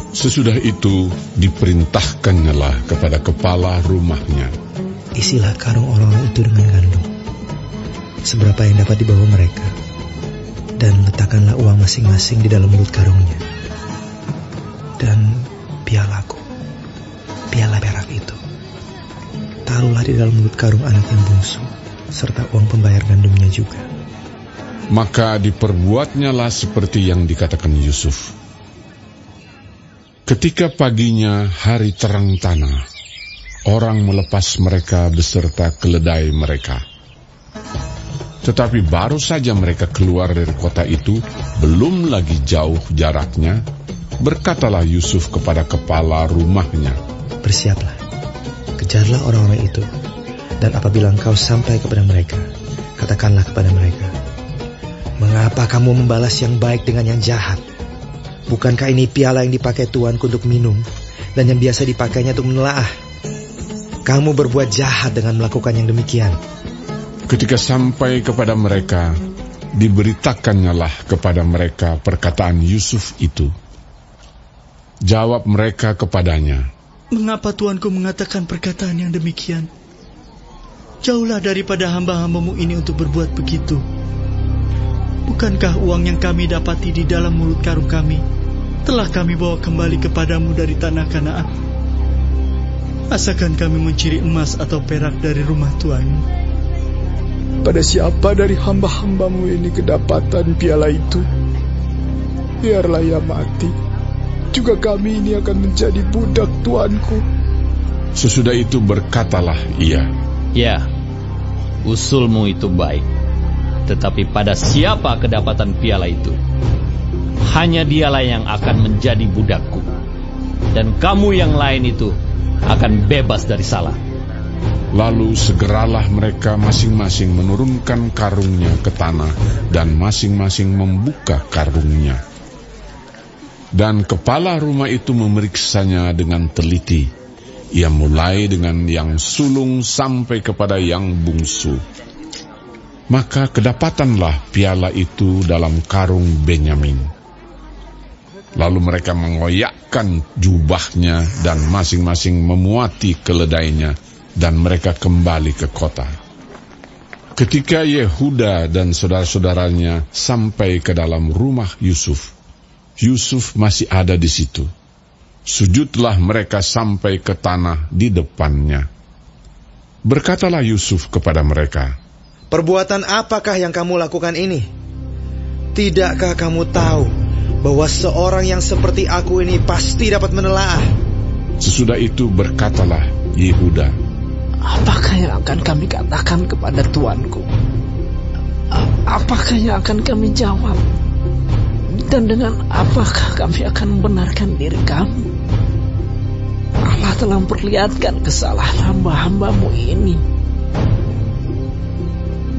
Sesudah itu diperintahkannyalah kepada kepala rumahnya, isilah karung orang-orang itu dengan gandum, seberapa yang dapat dibawa mereka, dan letakkanlah uang masing-masing di dalam mulut karungnya. Dan pialaku, piala perak itu, taruhlah di dalam mulut karung anak yang bungsu, serta uang pembayar gandumnya juga. Maka diperbuatnyalah seperti yang dikatakan Yusuf. Ketika paginya hari terang tanah, orang melepas mereka beserta keledai mereka. Tetapi baru saja mereka keluar dari kota itu, belum lagi jauh jaraknya, berkatalah Yusuf kepada kepala rumahnya, bersiaplah, kejarlah orang-orang itu, dan apabila engkau sampai kepada mereka, katakanlah kepada mereka, mengapa kamu membalas yang baik dengan yang jahat? Bukankah ini piala yang dipakai tuanku untuk minum, dan yang biasa dipakainya untuk menelaah? Kamu berbuat jahat dengan melakukan yang demikian. Ketika sampai kepada mereka, diberitakannyalah kepada mereka perkataan Yusuf itu. Jawab mereka kepadanya, mengapa tuanku mengatakan perkataan yang demikian? Jauhlah daripada hamba-hambamu ini untuk berbuat begitu. Bukankah uang yang kami dapati di dalam mulut karung kami telah kami bawa kembali kepadamu dari tanah Kanaan? Asakan kami mencuri emas atau perak dari rumah tuanmu? Pada siapa dari hamba-hambamu ini kedapatan piala itu? Biarlah ia mati, juga kami ini akan menjadi budak tuanku. Sesudah itu berkatalah ia, ya, usulmu itu baik. Tetapi pada siapa kedapatan piala itu, hanya dialah yang akan menjadi budakku, dan kamu yang lain itu akan bebas dari salah. Lalu segeralah mereka masing-masing menurunkan karungnya ke tanah, dan masing-masing membuka karungnya. Dan kepala rumah itu memeriksanya dengan teliti. Ia mulai dengan yang sulung sampai kepada yang bungsu. Maka kedapatanlah piala itu dalam karung Benyamin. Lalu mereka mengoyakkan jubahnya dan masing-masing memuati keledainya, dan mereka kembali ke kota. Ketika Yehuda dan saudara-saudaranya sampai ke dalam rumah Yusuf, Yusuf masih ada di situ. Sujudlah mereka sampai ke tanah di depannya. Berkatalah Yusuf kepada mereka, perbuatan apakah yang kamu lakukan ini? Tidakkah kamu tahu bahwa seorang yang seperti aku ini pasti dapat menelaah? Sesudah itu berkatalah Yehuda, apakah yang akan kami katakan kepada tuanku? Apakah yang akan kami jawab? Dan dengan apakah kami akan membenarkan diri kami? Allah telah memperlihatkan kesalahan hamba-hambamu ini.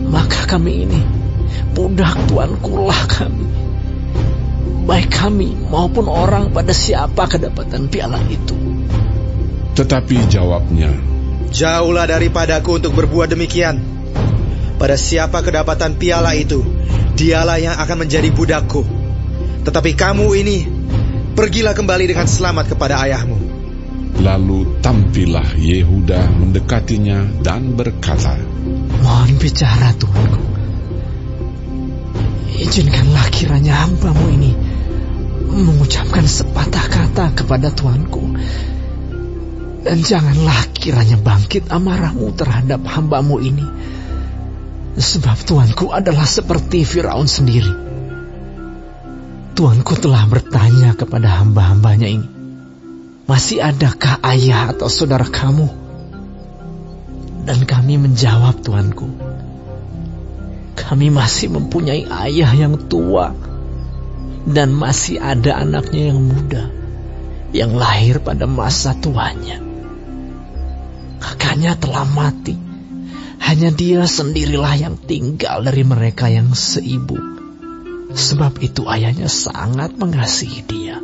Maka kami ini budak tuanku lah kami, baik kami maupun orang pada siapa kedapatan piala itu. Tetapi jawabnya, jauhlah daripadaku untuk berbuat demikian. Pada siapa kedapatan piala itu, dialah yang akan menjadi budakku. Tetapi kamu ini, pergilah kembali dengan selamat kepada ayahmu. Lalu tampillah Yehuda mendekatinya dan berkata, mohon bicara tuanku. Izinkanlah kiranya hambamu ini mengucapkan sepatah kata kepada tuanku. Dan janganlah kiranya bangkit amarahmu terhadap hambamu ini, sebab tuanku adalah seperti Firaun sendiri. Tuanku telah bertanya kepada hamba-hambanya ini, masih adakah ayah atau saudara kamu? Dan kami menjawab, tuanku, kami masih mempunyai ayah yang tua, dan masih ada anaknya yang muda, yang lahir pada masa tuanya. Kakaknya telah mati, hanya dia sendirilah yang tinggal dari mereka yang seibu. Sebab itu ayahnya sangat mengasihi dia.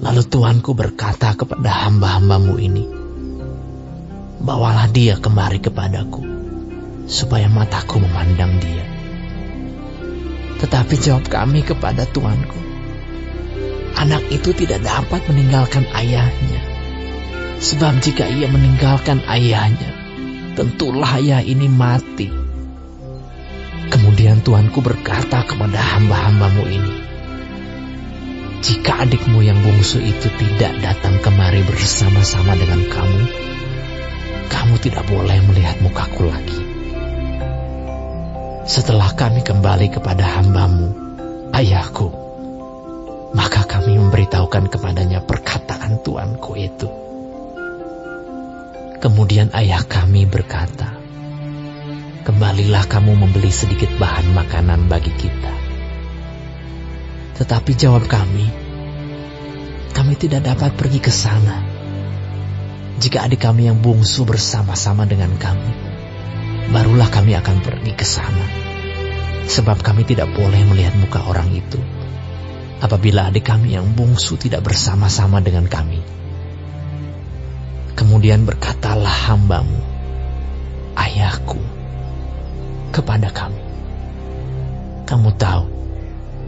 Lalu tuanku berkata kepada hamba-hambamu ini, bawalah dia kemari kepadaku, supaya mataku memandang dia. Tetapi jawab kami kepada tuanku, anak itu tidak dapat meninggalkan ayahnya. Sebab jika ia meninggalkan ayahnya, tentulah ayah ini mati. Kemudian Tuanku berkata kepada hamba-hambamu ini, jika adikmu yang bungsu itu tidak datang kemari bersama-sama dengan kamu, kamu tidak boleh melihat mukaku lagi. Setelah kami kembali kepada hambamu, ayahku, maka kami memberitahukan kepadanya perkataan tuanku itu. Kemudian ayah kami berkata, kembalilah kamu membeli sedikit bahan makanan bagi kita. Tetapi jawab kami tidak dapat pergi ke sana. Jika adik kami yang bungsu bersama-sama dengan kami, barulah kami akan pergi ke sana. Sebab kami tidak boleh melihat muka orang itu apabila adik kami yang bungsu tidak bersama-sama dengan kami. Kemudian berkatalah hambamu, ayahku, kepada kami, kamu tahu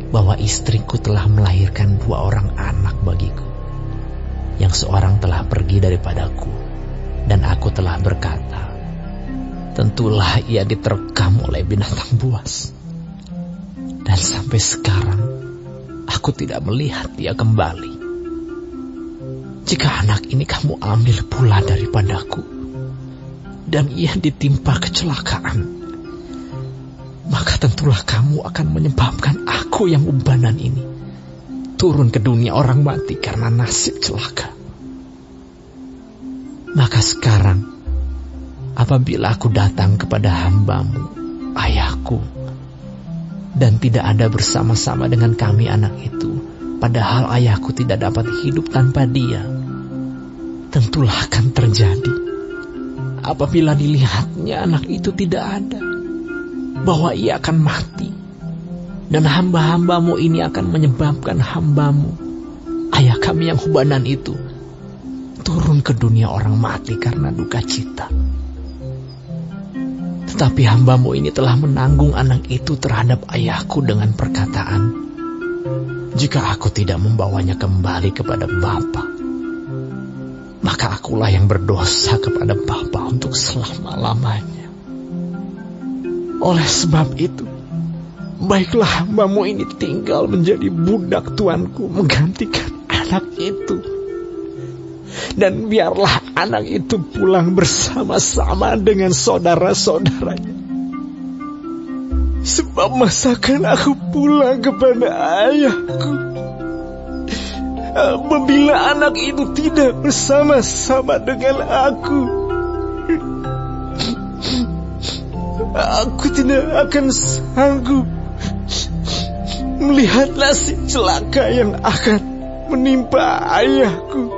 bahwa istriku telah melahirkan 2 orang anak bagiku, yang seorang telah pergi daripadaku, dan aku telah berkata, tentulah ia diterkam oleh binatang buas. Dan sampai sekarang aku tidak melihat dia kembali. Jika anak ini kamu ambil pula daripadaku, dan ia ditimpa kecelakaan, maka tentulah kamu akan menyebabkan aku yang ubanan ini turun ke dunia orang mati karena nasib celaka. Maka sekarang, apabila aku datang kepada hambamu, ayahku, dan tidak ada bersama-sama dengan kami anak itu, padahal ayahku tidak dapat hidup tanpa dia, tentulah akan terjadi apabila dilihatnya anak itu tidak ada, bahwa ia akan mati, dan hamba-hambamu ini akan menyebabkan hambamu, ayah kami yang ubanan itu, turun ke dunia orang mati karena duka cita. Tetapi hambamu ini telah menanggung anak itu terhadap ayahku dengan perkataan, jika aku tidak membawanya kembali kepada Bapa, maka akulah yang berdosa kepada Bapa untuk selama-lamanya. Oleh sebab itu, baiklah hambamu ini tinggal menjadi budak tuanku menggantikan anak itu. Dan biarlah anak itu pulang bersama-sama dengan saudara-saudaranya. Sebab masakan aku pulang kepada ayahku apabila anak itu tidak bersama-sama dengan aku. Aku tidak akan sanggup melihat nasib celaka yang akan menimpa ayahku.